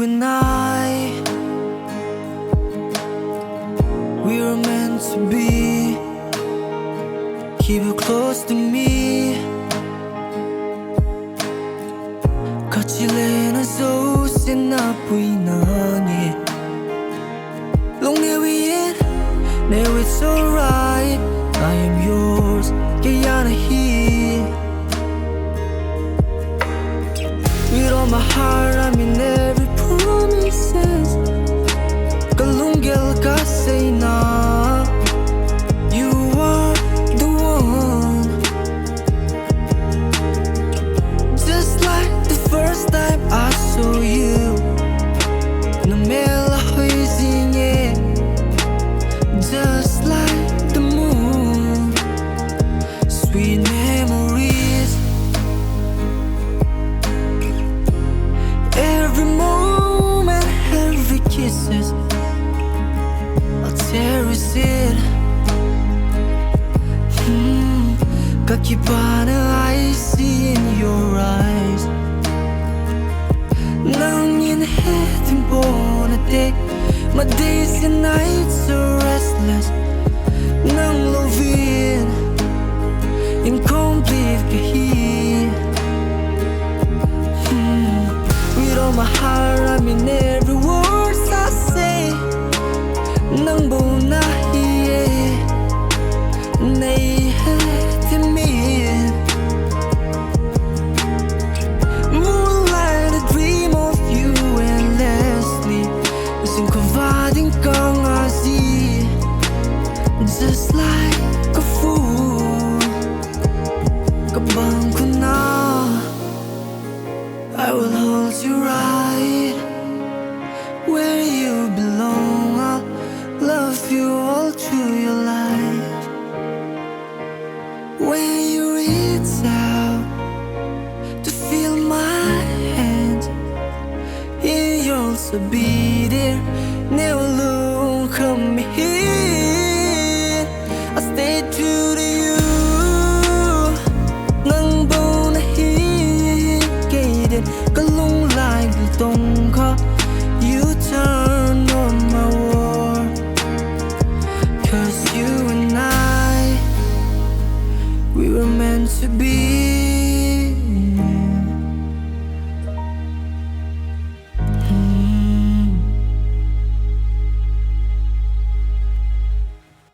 and I, we were meant to be. Keep you close to me. 같이 레나서 세나 보이나니 롱내위엔 Now it's alright, I am yours, kaya nahi. With all my heart, I mean every promises. Kalunggel ka say na you are the one. Just like the first time I saw you, no matter how easy, just like the moon. Sweet memories. Every moment, every kisses, I'll cherish it. Kakibana I see in your eyes. Nang inhetin po na day. My days and nights are restless. Nang lovin incomplete kahi. With all my heart, I mean every word I say. Nang bunahi naihetin me. Moonlight, I dream of you endlessly. Isn't confiding kang asi, just like a fool. Kabang ko na, I will hold you right where you belong. I'll love you all through your life. When you reach out to feel my hand, you'll also be there. Never look